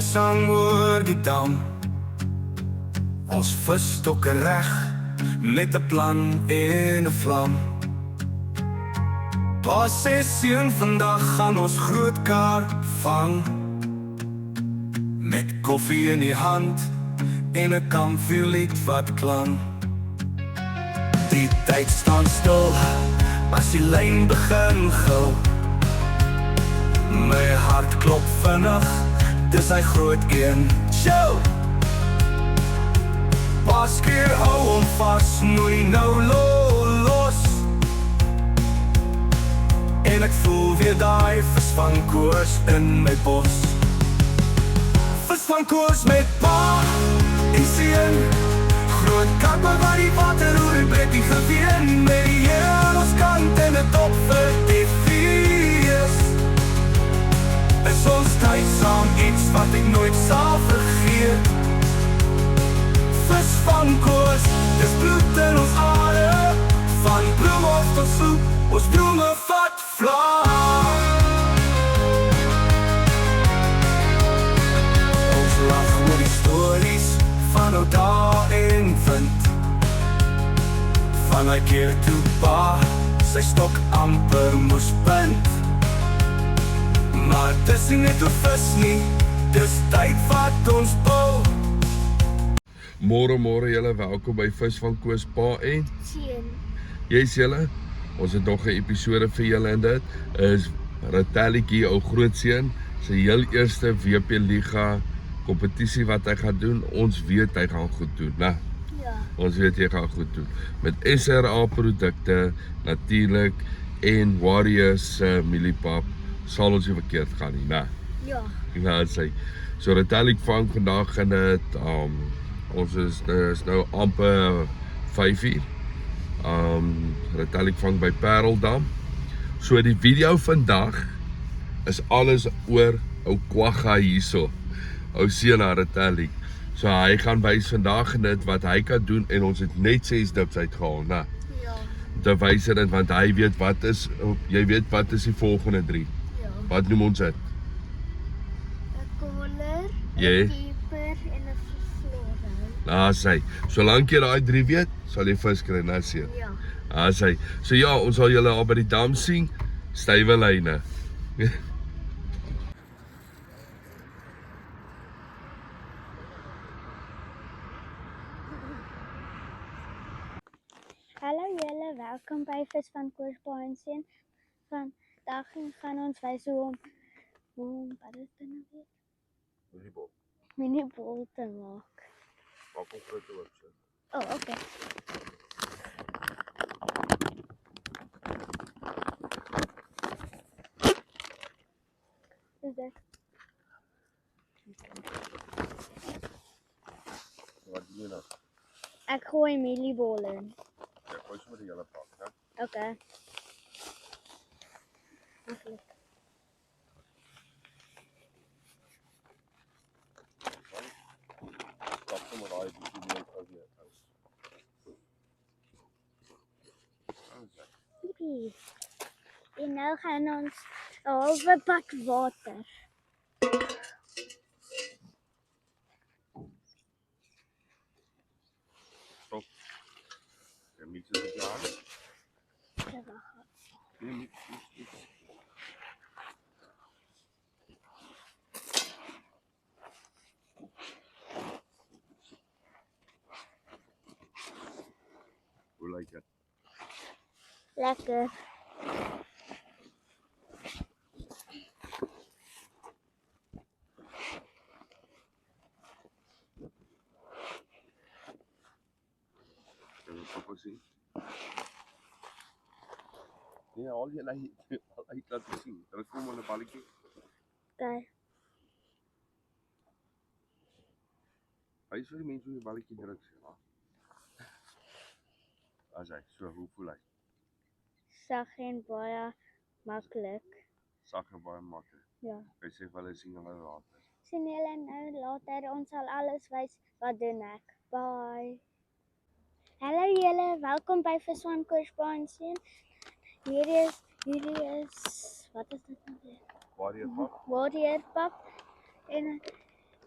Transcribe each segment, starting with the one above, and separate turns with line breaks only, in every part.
sang oor die dam. Ons visstokke reg, met 'n plan en 'n vlam. Pa sê seun, vandag gaan ons groot kaart vang. Met koffie in die hand en 'n kampvuurlied wat klank. Die tyd staan stil, as die lyn begin gil. My hart klop vinnig, dis hy groot een. Show! Pas keer hou hom vas, moenie nou los. En ek voel weer daai vis van koers in my bos. Vis van koers met pa en seun. Groot kappe waar die water roer en breek die geween. Met die Here aan ons kant en 'n dop vir die vies. Is ons tyd saam iets wat ek nooit sal vergeet. Vis van koers, dis bloed in ons are. Van bloem of tot soep, ons drome vat vlam. Ons lag oor die stories van ou dae en vind. Van hy keer toe pa sy stok amper moes bind. Maar dis nie net 'n vis nie, dis tyd wat ons bou.
Môre julle, welkom by Vis van Koos Pa en
Seun.
Yes julle, ons het nog 'n episode vir julle en dit is Ratellietjie, ou grootseun, sy heel eerste WP Liga kompetisie wat hy gaan doen. Ons weet hy gaan goed doen, né?
Ja.
Ons weet hy gaan goed doen. Met SRA produkte natuurlik en Warriors mieliepap sal ons nie verkeerd gaan nie, né?
Ja.
Ja, sê. So Ratelliek vang vandag in dit ons is nou amper 5 uur. Ratelliek vang by Parelldam. So die video vandag is alles oor ou Kwagga hierso. Ou seun na Ratelliek. So hy gaan wys vandag net wat hy kan doen en ons het net 6 dips uitgehaal, né?
Ja.
Te wys dit want hy weet wat is, jy weet wat is die volgende 3.
Ja.
Wat noem ons dit?
'n koller, 'n
Ja.
keeper en 'n verflorder.
Sê. Solank jy daai 3 weet, sal jy vis kry, né seun?
Ja.
Sê. So ja, ons sal julle al by die dam sien. Stywe lyne.
Hallo julle, welkom by Vis van Koos Pa en Seun. Vandag gaan ons wys hoe om wat is dit nou weer?
Mieliebol.
Mieliebol te maak.
Maak hom groot oop so.
Oh, okay. Is dit?
Wat doen jy nou?
Ek gooi mieliebol in.
Ja, gooi sommer die hele pak, né?
Okay. Maklik.
Stap sommer daai bietjie meer ou weer uit.
Jippie. En nou gaan ons 'n halwe bak water.
Stop. Ja, mix dit op jou hand.
Ja, wag.
Nee, mix. Hoe lyk dit?
Lekker.
Kan jy papa sien? Nee, al jy uit laat sien. Druk hom in 'n balletjie.
Okay.
Hy is vir die mense hoe die balletjie druk sê, ja. As hy, so hoe voel hy?
Sag en baie maklik.
Sag en baie maklik.
Ja.
Hy sê vir hulle sien hulle later.
Sien julle nou later, ons sal alles wys wat doen ek. Bye. Hallo julle, welkom by Vis van Koos Pa en Seun. Hierdie is wat is dit nou weer?
Warrior pap.
Warrior pap en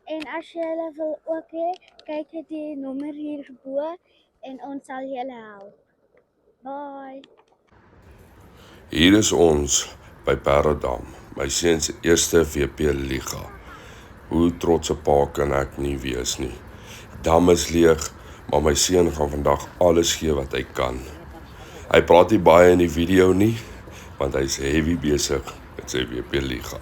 En as julle wil ook hê, kyk net die nommer hierbo en ons sal julle help. Bye.
Hier is ons by Paradam, my seun se eerste WP liga. Hoe trots 'n pa kan ek nie wees nie. Die dam is leeg, maar my seun gaan vandag alles gee wat hy kan. Hy praat nie baie in die video nie, want hy's heavy besig met sy WP liga.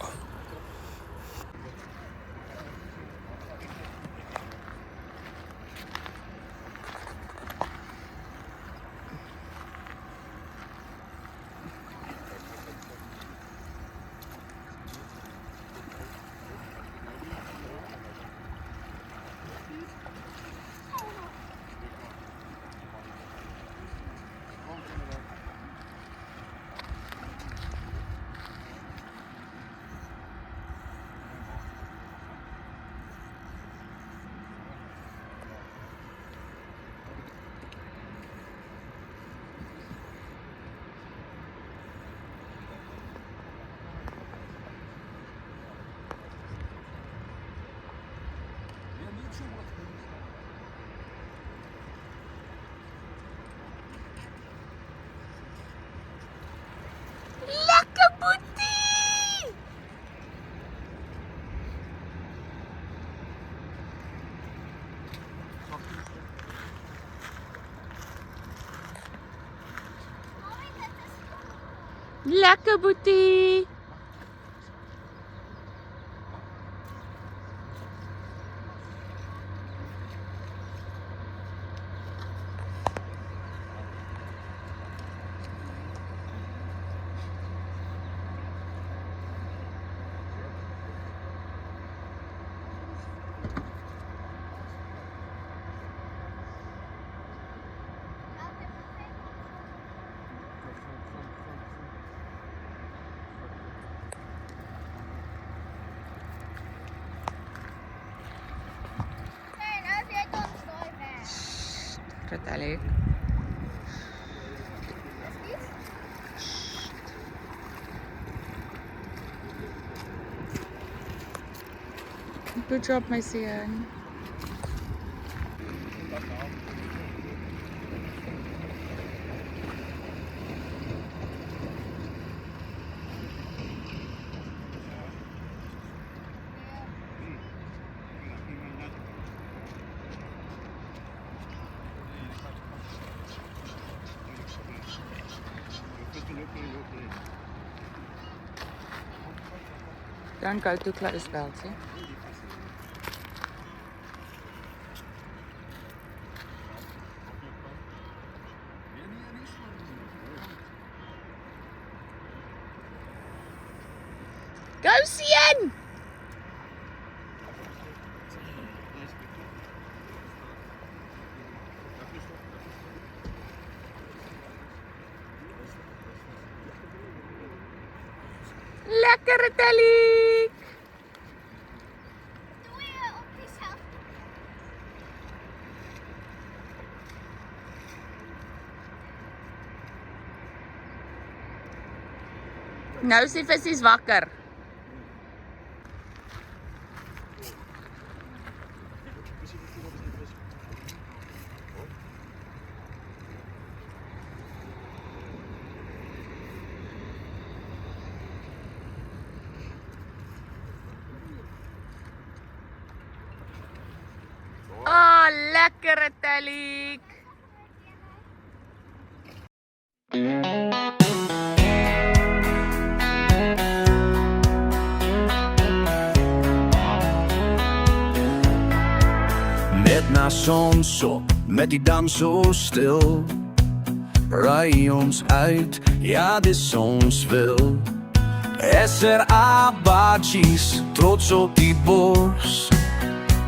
Lekker boetie! Lekker boetie!
Vertel. Good job, my seun. Don't go too close, Belty. Go, Sean! Lekkere Talik! Nou is die visies wakker. Oh, lekkere Talik!
Net na zonsop, met die dam zo stil. Rai ons uit, ja dis ons wil. SRA-badges, trots op die bors.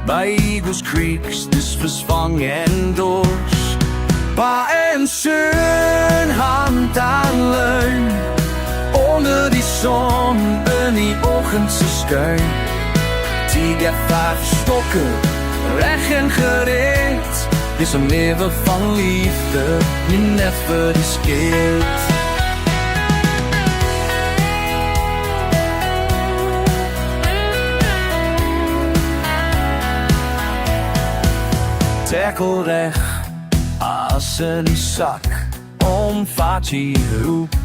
Bij Eagles Creeks, dis versvang en dors. Pa en seun, hand aan leun. Onder die zon, in die ochtendse skuin. 10 5 stokken, recht en gereed. Dis een leven van liefde, die never diskeert. tackle reg, as in die sak, omvat jy roep,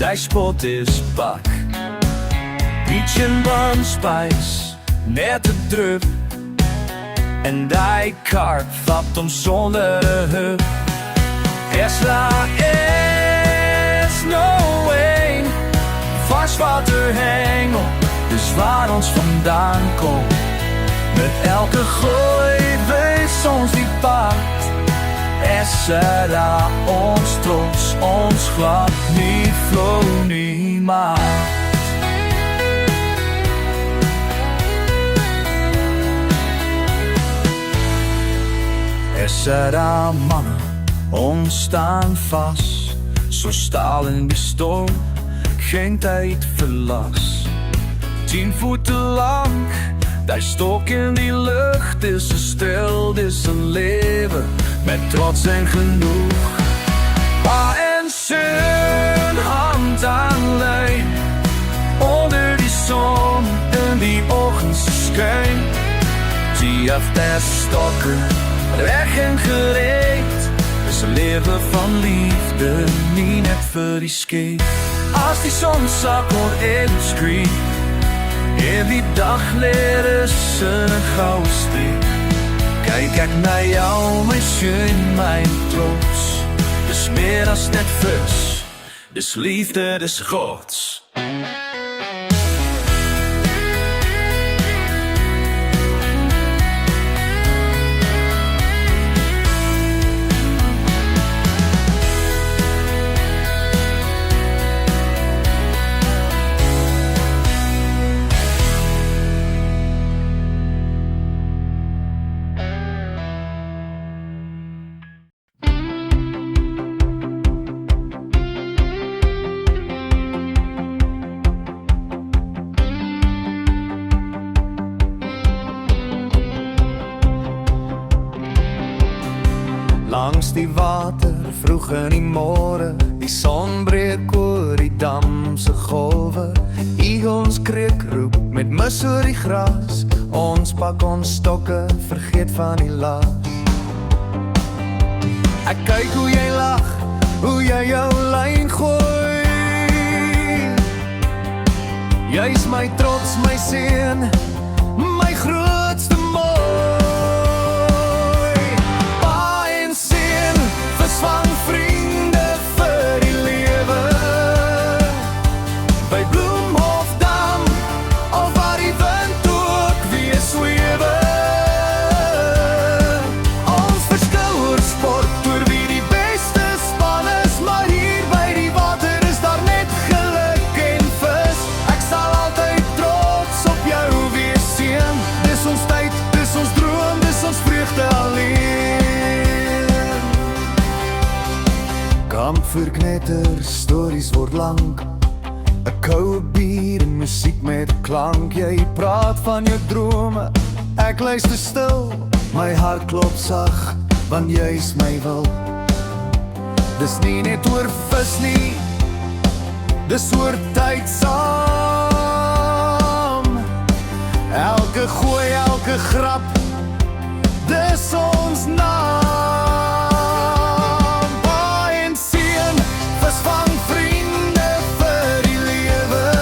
die spot is bak. Peach en bun spice, net een drup, en die karp vapt om zonder de hup. Esla is no way, vars water hengel, dus waar ons vandaan komt. Met elke gooi wees ons die paard. Esla ons trots, ons glad niet flow nie maakt. Esra mannen, ons staan vast, zo staal in de storm, geen tijd verlas. 10 voeten lang, die stok in die lucht is een stil, is een leven, met trots en genoeg. Pa en zoon, hand aan lijn, onder die zon in die ochtendschijn. Die heeft de stokken, weg en gereed, is een leven van liefde, niet net voor die skate. Als die zon zak hoor in het screen, in die dag leren ze een gouden streep. Kijk ik naar jou, mijn schön, mijn trots. Dus meer als net vers, dus liefde des gods. Langs die water, vroeg in die môre, die son breek oor die damse golwe. Eagles kreek roep met mis oor die gras, ons pak ons stokke, vergeet van die las. Ek kyk hoe jy lag, hoe jy jou lyn gooi. Jy is my trots, my seun, my grootste mooi. Van vriende vir die lewe, by Bloemhofdam, of waar die wind ook weer swewe. Ons verskil oor sport, oor wie die beste span is, maar hier by die water is daar net geluk en vis. Ek sal altyd trots op jou wees, seun. Dis ons tyd, dis ons droom, dis ons vreugde alleen. Kampvuurknetter, stories word lang, 'n koue bier en musiek met klank. Jy praat van jou drome, ek luister stil, my hart klop sag, want jy is my wil. Dis nie net oor vis nie, dis oor tyd saam. Elke gooi, elke grap, dis ons naam. Van vriende vir die lewe,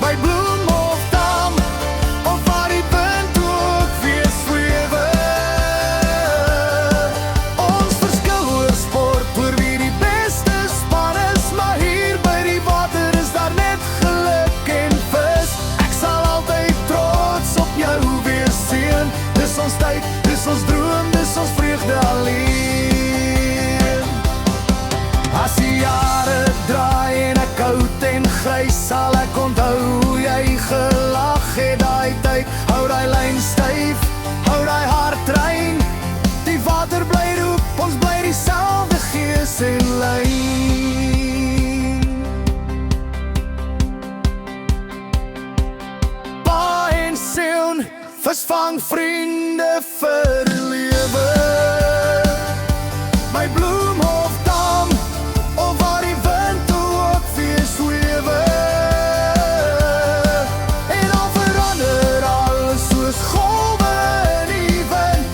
by Bloemhofdam, of waar die wind ook weer swewe. Ons verskil oor sport, oor wie die beste span is, maar hier by die water is daar net geluk en vis. Ek sal altyd trots op jou wees, seun. Dis ons tyd, dis ons droom, dis ons vreugde alleen. As die jare draai en ek oud en grys, sal ek onthou hoe jy gelag het daai tyd. Hou die lyn styf, hou die hart rein, die water bly roep, ons bly dieselfde gees en lyn. Pa en seun, visvang vriende vir die lewe, my Bloemhofdam, of waar die wind ook weer swewe. En al verander alles soos golwe in die wind,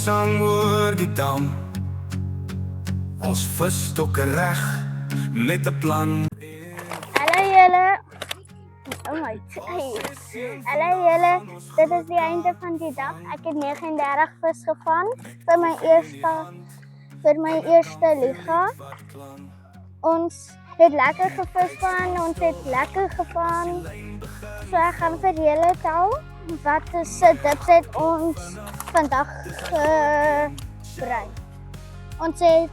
sang oor die dam. Ons visstokke reg, met 'n plan.
Hallo julle. Oh my tyd. Hallo julle. Dit is die einde van die dag. Ek het 39 vis gevang vir my eerste liga. Ons het lekker gevisvang, ons het lekker gevang. So ek gaan vir julle tel wat se dips het ons vandag gebruik. Ons het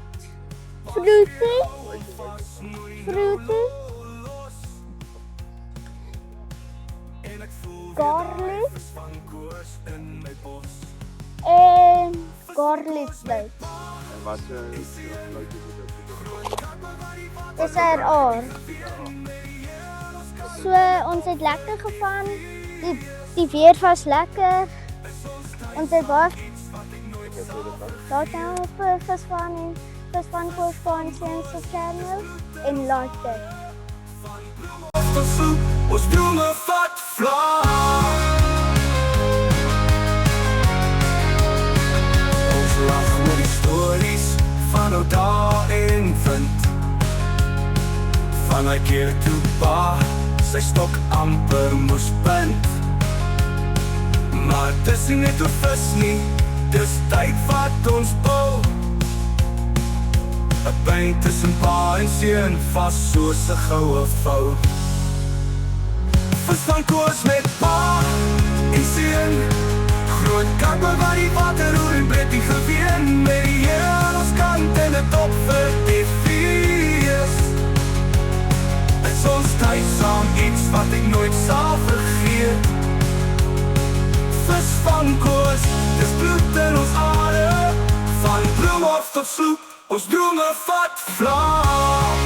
fruity, garlic en garlic stout.
En wat floutjies is dit?
SRR. So ons het lekker gevang. Die weer was lekker. Ons het baie laat nou op Visvan Coast Bonsien se channel en like dit.
Ons drome vat vlag. Ons lag oor die stories van ou dae en vind. Van 'n keer toe pa sy stok amper moes bind. Maar dis nie net 'n vis nie, dis tyd wat ons bou. 'n Pyn tussen pa en seun, vas soos 'n goue vou. Visvang koers met pa en seun, groot kappe waar die water roer en breed die geween. Met die Here aan ons kant en 'n top vir die vies. Is ons tyd saam iets wat ek nooit sal vergeet. Visvang koers, dis bloed in ons are. Van bloemhof tot sloep, ons drome vat vlag.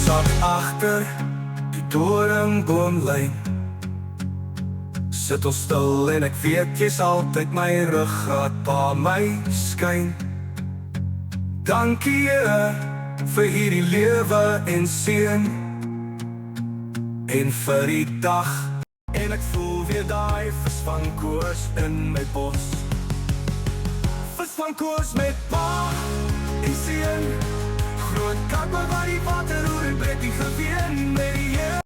Sak agter die doringboomlyn. Sit ons stil en ek weet jy's altyd my ruggraat, pa my skyn. Dankie Here vir hierdie lewe en seën en vir die dag. En ek voel weer daai visvang koers in my bos. Visvang koers met pa en seën, groot kappe waar die water roer en breed die geween. Met die Here